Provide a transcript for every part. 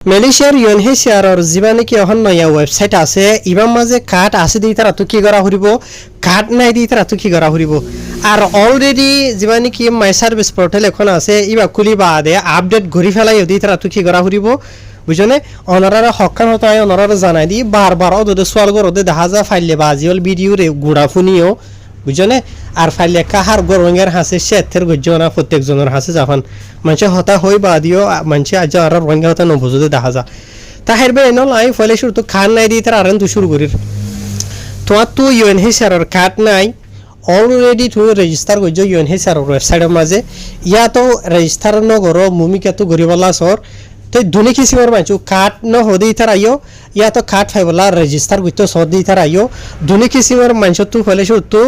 মালয়েশিয়ার ইউএনএইচসিআরর যিবা নেকি এখন নয়া ওয়েবসাইট আছে ইবার মাঝে কার্ড আছে দি তারা তো কি করা ফুরিব কার্ড নাই দি তারা তো কি করা ফুরিব আর অলরেডি যিবা নেকি মাই সার্ভিস পোর্টাল এখন আছে ইবা খুলি বাদে আপডেট ঘুরি ফেলাই দি তারা তো কি করা ফুরিব বুঝনে অনারারা হকান হতো অনারারা জানাই দি বারবার ওদের সোয়াল করতে দেখা যা ফাইলে বাজিওল ভিডিও রে গুড়া ফুনিও বুঝনে আর ফাইলে কাহার গরঙ্গের হাসে সেথের গজ্জনা প্রত্যেকজনের হাসে যখন মানুষ হতা হই বাদিও মানুষ আজ আর রঙ্গা হতা নবুঝতে দেখা যা তাহের বে এনো লাই ফলে শুরু তো খান নাই দি তার আরেন তো শুরু করির তোমার তো ইউএনএইচসিআরর কার্ড নাই অলরেডি তুমি রেজিস্টার করছো ইউএনএইচসিআরর ওয়েবসাইটের মাঝে ইয়া তো রেজিস্টার নগর মুমিকা তো গরিবাল্লা সর তো দুনি কিসিমর মানছু কাট ন হদি তার আইও ইয়া তো কাট ফাইবলা রেজিস্টার করতে সদি তার আইও দুনি কিসিমর মানছ তো ফলে তো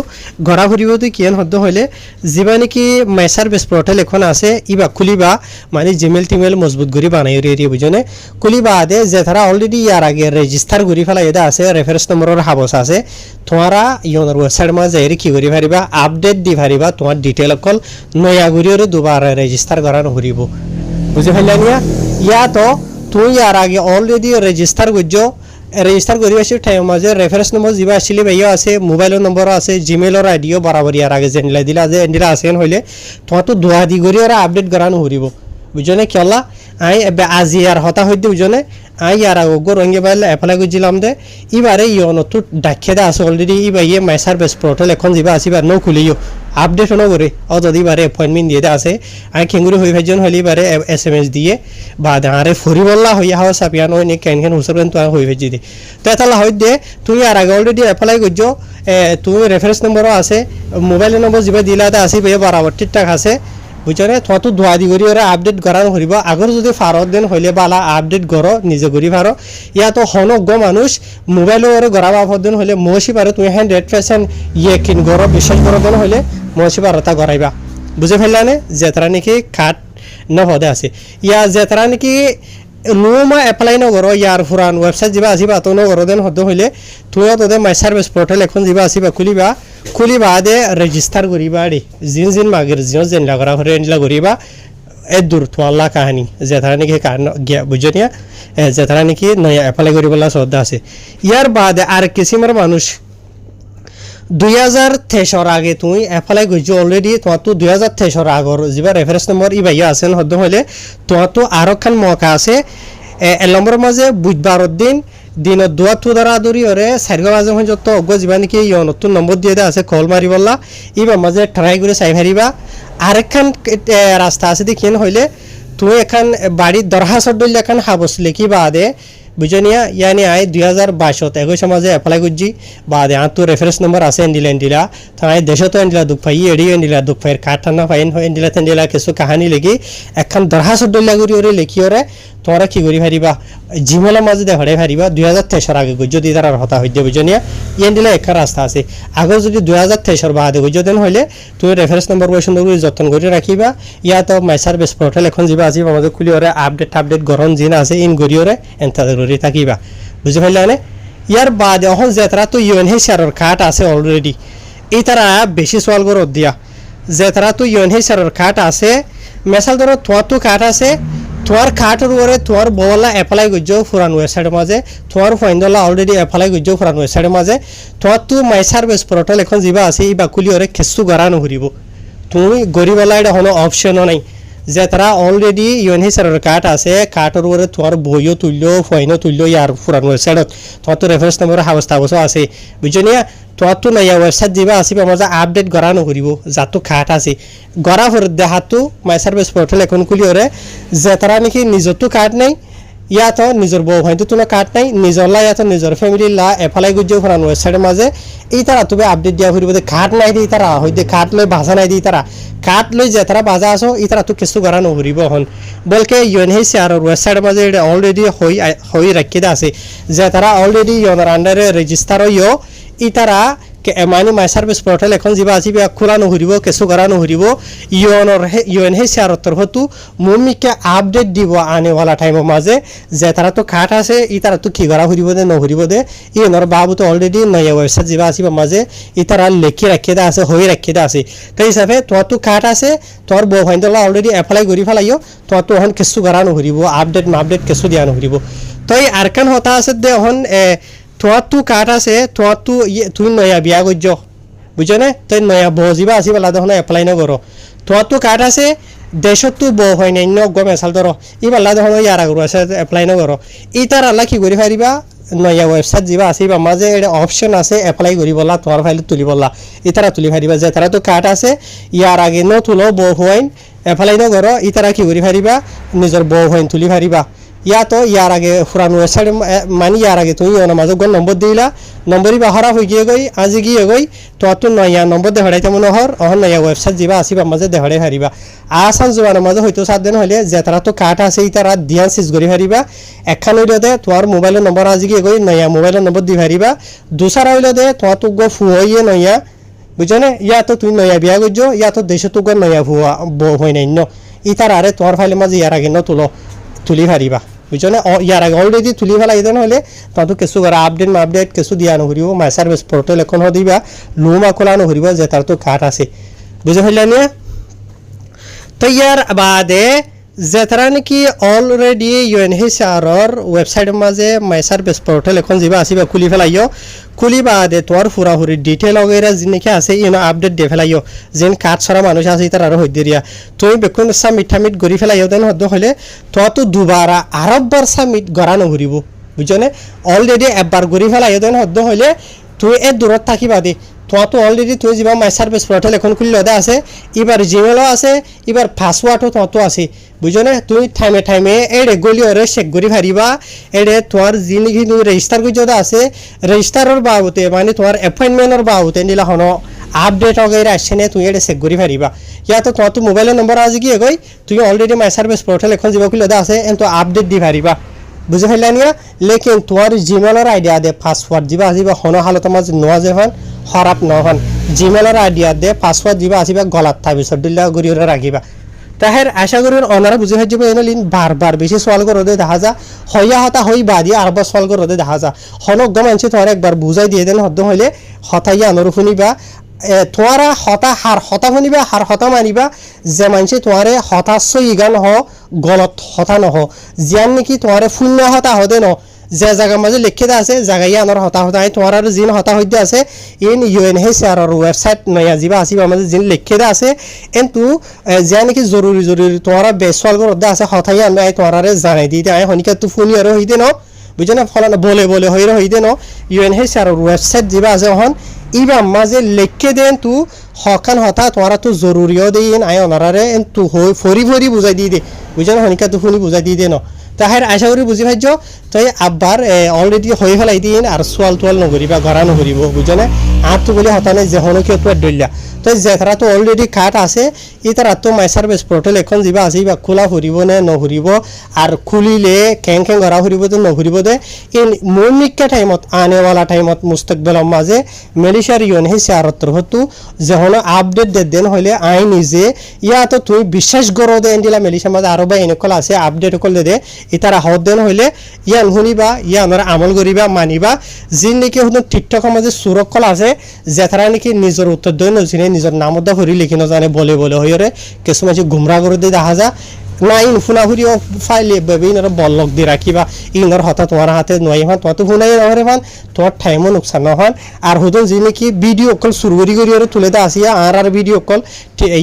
ঘরা ঘুরিব তুই কিয়ন হদ্দ হইলে যিবা নাকি মেসার বেস পোর্টাল এখন আছে ইবা খুলিবা মানে জিমেল টিমেল মজবুত করি বানাই রে বুঝনে খুলিবা আদে যে তারা অলরেডি ইয়ার আগে রেজিস্টার করি ফেলা এটা আছে রেফারেন্স নম্বরের হাবস আছে তোমারা ইউনার ওয়েবসাইট মাঝে এর কি করি পারিবা আপডেট দি পারিবা তোমার ডিটেল অকল নয়া ঘুরিয়ে দুবার রেজিস্টার করানো ঘুরিব বুঝে ফেললা নিয়া ইয়া তো তুই ইয়ার আগে অলরেডি রেজিস্টার করছো রেজিস্টার করি আসি টাইম মাঝে রেফারেন্স নম্বর যা আসলে ভাইও আছে মোবাইলের নম্বর আছে জিমেলের আইডিও বরাবর ইয়ার আগে জেনলা দিলা যে এন্ডিলা আসেন হইলে তোমার তো দোয়া দি করি ওরা আপডেট করানো হরিব বুঝনে কেলা আই আজি আর হতা হইতে বুঝনে আই ইয়ার আগে রঙে বাইলে এপ্লাই করছিলাম দে এবারে ইয়নো তো ডাকিয়ে দে আছে অলরেডি ইবা ইয়ে মাই সার্ভিস পোর্টাল এখন যা আসিবার নৌ খুলিও আপডেট ন করে ও যদি এবারে এপয়েন্টমেন্ট দিয়ে আছে আই খেঙ্গুরি হয়ে ভাইজন হলে এবারে SMS দিয়ে বা আরে ফরিবল্লা হইয়া হাওয়া সাপিয়ান ওই নে কেন কেন হুসবেন তো হয়ে ভেজি দে তো তাহলে হয় দে তুমি আর আগে অলরেডি এপ্লাই করছো তুমি রেফারেন্স নম্বরও আছে মোবাইল নম্বর যা দিলা আছে ভাইয়া বরাবর ঠিকঠাক আছে বুঝছনে তোমার তো ধোয়া দি করি ওরা আপডেট করানো হরিব আগর যদি ফারত দেন হইলে বালা আপডেট করো নিজে করি পারো ইয়া তো হনজ্ঞ মানুষ মোবাইল ওরে গড়াবা দেন হইলে মহসি পারো তুমি 100% ইয়ে কিন করো বিশ্বাস করো দেন হইলে মহসি পারো তা গড়াইবা বুঝে ফেললানে যেতারা নাকি খাট নহদে আছে ইয়া যেতারা নাকি নোমা এপ্লাই নগর ইয়ার ফুরান ওয়েবসাইট যা আসিবা তো নগর দেন হদ হইলে তুমিও তোদের মাই সার্ভিস পোর্টাল এখন যা আসিবা খুলিবা দে রেজিস্টার করিবা রে জিন মাগের জিন জেনলা করা হরে এনলা করিবা এ দূর তোয়াল্লা কাহানি যেতারা নাকি কারণ বুঝনিয়া যেতারা নাকি নয়া এপ্লাই করিবলা শ্রদ্ধা আছে ইয়ার বাদে আর কিসিমের মানুষ 2023 আগে তুমি এপ্লাই করছো অলরেডি তোমার তো 2023 আগর যা রেফারেন্স নম্বর ই ভাইয়া আছেন হদ্দ হইলে তোমার তো আরো খান মৌকা আছে এ নম্বরের মাঝে বুধবারের দিনত দোয়া তো দ্বারা দৌড়ি ওরে চারিগা মাঝে যত অজ্ঞ যা নাকি নতুন নম্বর দিয়ে দেওয়া আছে কল মারিবলা ইবার মাঝে ট্রাই করে চাই ফারিবা আরেকখান রাস্তা আছে দেখিয়েন হইলে তুমি এখান বাড়ির দরখাস্তর দল এখান হাবস লিখি বাদে বুঝনিয়া ইয়ানি আই 2022 21 মাঝে এপ্লাই করছি বাদে আর তো রেফারেন্স নম্বর আছে এন্ডিলা তাই দেশে তো এন্ডিলা দুঃখ পাই এডি এন্ডিলা দুঃখ পাই কাঠানা ফাইন হয় এন্ডিলা কিছু কাহানি লেগি এখন দরখাস্তর দল লাগি ওরে লিখি ওরে তোমরা কি করি পারিবা জিমেলের মাঝে দেখাড়ে পারিবা 2023 আগে যদি তারা হতা হইতে বুঝনিয়া এন্ডিলা একটা রাস্তা আছে আগে যদি 2023 বাদে বুঝতেন হইলে তুমি রেফারেন্স নম্বর বৈষণ যত্ন করে রাখিবা ইয়া তো মাই সার্ভিস পোর্টাল এখন যা আসিবা আমাদের খুলি ওরে আপডেট গরম জিন আছে ইন গড়ি ওরে এন্টার করে থাকিবা বুঝে ফেললে ইয়ার বাদে এখন যে তারা তো ইউএনএইচসিআরর কার্ড আছে অলরেডি এই তারা বেশি সোয়াল করে দিয়া যে তারা তো ইউএনএইচসিআরর কার্ড আছে মেসাল ধরো তোমার তো কার্ড আছে তোমার কার্ডের উপরে তোমার বলা এপ্লাই করছো ফুরান ওয়েবসাইটের মাঝে তোমার ফাইনদলা অলরেডি এপ্লাই করছো ফুরান ওয়েবসাইটের মাঝে তোমার তো মাই সার্ভিস পোর্টাল এখন যা আছে এই বাকুলি ওরে খেসু গড়ানো ঘুরিব তুমি গরিবলা এটা কোনো অপশনও নাই যে তারা অলরেডি ইউএনএইচসিআরর কার্ড আছে কার্ডের উপরে তোমার বইও তুললো ফাইনও তুললো ইয়ার ফুরান ওয়েবসাইটত তোমার তো রেফারেন্স নম্বরের হাবস্তা আছে বুঝনিয়া তোমার তো নয়া ওয়েবসাইট যা আসবে আমার আপডেট গড়ানো করিব যার তো কার্ড আছে গড়া ফের দেহাতো মাই সার্ভিস পোর্টাল এখন খুলি ওরে যে তারা নাকি নিজের তো কার্ড নেই ইয়া তো নিজের বউ হয়তো তোমার কার্ড নাই নিজের লা ইয়া তো নিজের ফ্যামিলির লা এপ্লাই করছে ফুরান ওয়েবসাইটের মাঝে এই তারা তুমি আপডেট দিয়া ফুরিব কার্ড নাই দিই তারা হয়তো কার্ড লই ভাষা নাই দিই তারা কার্ড লই যে তারা বাজা আসো এই তারা তো কিছু করা নহরিব হন বলকে ইউএনএইচসিআরর ওয়েবসাইটের মাঝে অলরেডি হই রাখি আছে যে তারা অলরেডি ইউনার আন্ডারে রেজিস্টার হইও ই তারা মানে মাই সার্ভিস পোর্টাল এখন যা আছে খোলা নহরিব কিছু করা নহরিব UNHCR তরফতো মুমিকে আপডেট দিব আনেওয়ালা টাইমের মাঝে যে তারা তো কাট আছে ই তারা তো কি করা হরিব দে নহরিব দে ইয়নর বাবু তো অলরেডি নয়া ওয়েবসাইট যা আছে মাঝে ই তারা লেখি রাখি দা আছে হয়ে রাখি দা আছে তাই হিসাবে তোর তো কাট আছে তোর বউ ফাইন্দলা অলরেডি এপ্লাই করি ফেলাইও তোর তো এখন কিছু করা নহরিব আপডেট কিছু দিয়া নহরিব তই আরকান হতা আছে দে এখন তোমার তো কাট আছে তোমার তো তুই নয়া বিয়া করছ বুঝছো না তুই নয়া বউ যা আছে বেলা তখন এপ্লাই নকর তোমার তো কাট আছে দেশত তো বউ হয় নাই গম এসাল ধর ই বেলা তখন ইয়ার আগর আছে এপ্লাই নকর ই তার আল্লাহ কি করে পারিবা নয়া ওয়েবসাইট যা আছে মাঝে এটা অপশন আছে এপ্লাই করি বলা তোমার ফাইল তুলি বলা ই তারা তুলি পারিবা যে তারা তো কাট আছে ইয়ার আগে তুলো বউ হইন এপ্লাই নকর ই তারা কি করে পারিবা নিজের বউ হইন তুলি পারিবা তো ইয়ার আগে পুরানো ওয়েবসাইট মানে ইয়ার আগে তুমি মাঝে নম্বর দিলা নম্বরই বাহারা হয়ে গিয়ে গই আজি গিয়ে গই তোমার তো নয়া নম্বর দেহড়াইতে মনে হর অহন নয়া ওয়েবসাইট যা আছে মাঝে দেহড়াই হারিবা আসান জোয়ানের মাঝে হয়তো 7 দিন হলে যে তারা তো কাট আছে ই তারা ধ্যান সিজ করি হারিবা একখান হইলে দে তোমার মোবাইলের নম্বর আজি গিয়ে গই নয়া মোবাইলের নম্বর দি হারিবা দুসারা হইলে দে তোমার তো গো ফু হইয়ে নয়া বুঝছো না তো তুমি নয়া বিয়া করছো তো দেশে তো গো নয়া ফুয়া বউ হয় নাই ই তার আরে তোমার ফাইলের মাঝে ইয়ার আগে তুলি হারিবা বুঝছো না ইয়ার আগে অলরেডি তুলি ফেলা ইদেন হলে তত কিছু করা আপডেট কিছু দিয়া নহরিব মাই সার্ভিস পোর্টাল এখন দিবা লুমা খোলা নহরিব যে তার তো কাট আছে বুঝে ফেললা নিয়ে তো ইয়ার বাদে যে তারা নাকি অলরেডি UNHCR ওয়েবসাইটের মাঝে মাই সার্ভিস পোর্টাল এখন যা আছে খুলি ফেলাইও খুলি বাদে তোর ফুরাফুরি ডিটেল वगैरह जिनके আছে আপডেট দিয়ে ফেলাইও যেন কাট ছড়া মানুষ আছে তার আরো হইতে দিয়া তুই বেকুন সাবমিট করি ফেলাইও দেন হদ্দ হলে তো দুবারা আরববার সাবমিট করা নহরিব বুঝছনে অলরেডি একবার করি ফেলাইও দেন হদ্দ হলে তুই এর দূরত থাকিবা দে তো অলরেডি তুই যা মাই সার্ভিস পোর্টাল এখন খুললে আছে এবার জিমেলও আছে এবার পাসওয়ার্ডও তো আছে বুঝছো না তুমি টাইমে এড়ে গলি ওরে চেক করি পারিবা এড়ে তোমার যিনি তুমি রেজিস্টার করতে আছে রেজিস্টারের বাবতে মানে তোমার অ্যাপয়েন্টমেন্টের বাবতে নিলা হন আপডেট वगैरह আসছে না তুমি এড়ে চেক করি পারিবা তো তোমার তো মোবাইলের নম্বর আজি গিয়ে গই তুমি অলরেডি মাই সার্ভিস পোর্টাল এখন যা খুললে আছে তো আপডেট দি পারিবা বুঝে ফেললা নিয়া লেকিন তোমার জিমেলের আইডিয়া দে পাসওয়ার্ড যা আসবা হন হালত মাঝে নোয়া যেখন খারাপ নহন জিমেলের আইডিয়া দে পাসওয়ার্ড যা আসবা গলাত থাকবে সব দিল্লা গড়িয়ে রাখিবা তাহের আশা করি অনারা বুঝে হাজ এনে বারবার বেশি সওয়াল করে দেখা যা হইয়া হতা হই বাদি আরবার সওয়াল করে দেখা যা হনক গ মানছে তোমার একবার বুঝাই দিয়ে দেন হদ্দ হইলে হতাইয়া আনর শুনিবা তোমারা হতা শুনিবা হার হতা মানিবা যে মানছে তোমারে হতাশ ইগান হ গলত হতা নহ জিয়ান নাকি তোমারে শূন্য হতা হদে ন যে জায়গার মাঝে লিখে দেওয়া আছে জায়গায় আনার হতা তোমার আর যিন হতা হইতে আছে UNHCR ওয়েবসাইট নয়া যা আছে মাঝে যিন লিখে দেওয়া আছে কিন্তু যা নাকি জরুরি তোমার বেসওয়াল করতে আছে হতাই আনবে তোমার জানাই দিতে শনিকা তো ফোনি আর হইতে ন বুঝছো না ফলানা বলে হইতে ন UNHCR ওয়েবসাইট যা আছে এখন ইবা মাঝে লিখে দেন তু হকান হতা তোমার তো জরুরিও দিন ওনারে তু ফরি বুঝাই দিয়ে দে বুঝছো না শনিকা তো ফোনি বুঝাই দিয়ে দে ন তাহের আশা করি বুঝি ভাজ্য তই আব্বার অলরেডি হয়ে ফেলাই দিন আর সোয়াল তোয়াল নকরিবা ঘরা নকরিব বুঝছো না আর তো বলে হতা নাই যে হনো কিয় তো দলিয়া তই যে তারা তো অলরেডি কাট আছে ই তারা তো মাই সার্ভিস পোর্টাল এখন যা আছে বা খোলা ফুরিব নে নহরিব আর খুলিলে কেং ঘরা ফুরিব তো নহরিব দে এই মৌমিকা টাইমত আনেওয়ালা টাইমত মুস্তকবেলৰ মাঝে মেলিশার UNHCR তরফতো যে হনো আপডেট দেন হইলে নিজে তো তুই বিশ্বাস করো দে এন্ডিলা মেলিশার মাঝে আরো বা এনেকল আছে আপডেট কল দে ইতারা হদ দেন হইলে শুনিবা আমরা আমল করিবা মানিবা যিন নাকি শুধু টিকটকৰ মাঝে সুরক্ষল আছে যে তারা নাকি নিজের উত্তর দই নচিনে নিজের নামত হরি লিখি নজানে বলে হইরে কিছু মানুষ গুমরা করে দিয়ে দেখা যা না ফুনা ফুরি ফাইলে ইনার বল্লক দিয়ে রাখিবা ইনার হতা তোমার হাতে নয় হন তোমার তো ফুনাই নহরে ফান তোমার টাইমও নোকসান নহন আর হুদন যি নাকি ভিডিও কল সুরগরি করে তুলে দে আসিয়া আর ভিডিও কল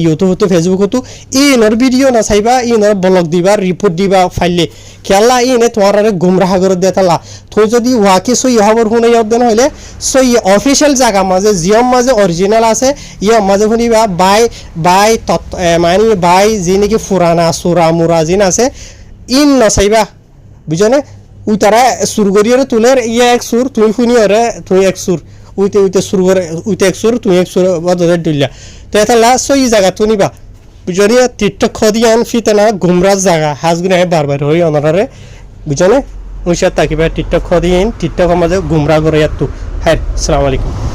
ইউটিউব হতো ফেসবুক হতো ইনার ভিডিও না চাইবা ইনার বলক দিবা রিপোর্ট দিবা ফাইলে খেলা ইনে তোমার গুমরাহ করে দিয়ে তালা তুই যদি ওয়াকে সই খবর শুনাই দেন হইলে সই অফিসিয়াল জায়গা মাঝে জিয়ম মাঝে অরিজিনাল আছে ইয়ম মাঝে শুনিবা বাই মানে বাই যি নাকি ফুরানা সুরা মুরা জিন আছে নচাইবা বুঝো না উই তারা সুর করিয়ে তুলে এক সুর তুই শুনি ওরে তুই এক সুর উইতে সুর করে উইতে এক সুর তুই এক সুর বদলের দিল্লা তো এটা লাস্ট সই জায়গা তুনিবা বুঝলি টিকটক খদিয়ান ফিতানা গুমরাজ জায়গা হাজগুনে বারবার হই অনারে বুঝো না উইসার তাকিবা টিকটক খদিয়ান টিকটক মাঝে গুমরা করে তো হ্যাঁ আসসালামু আলাইকুম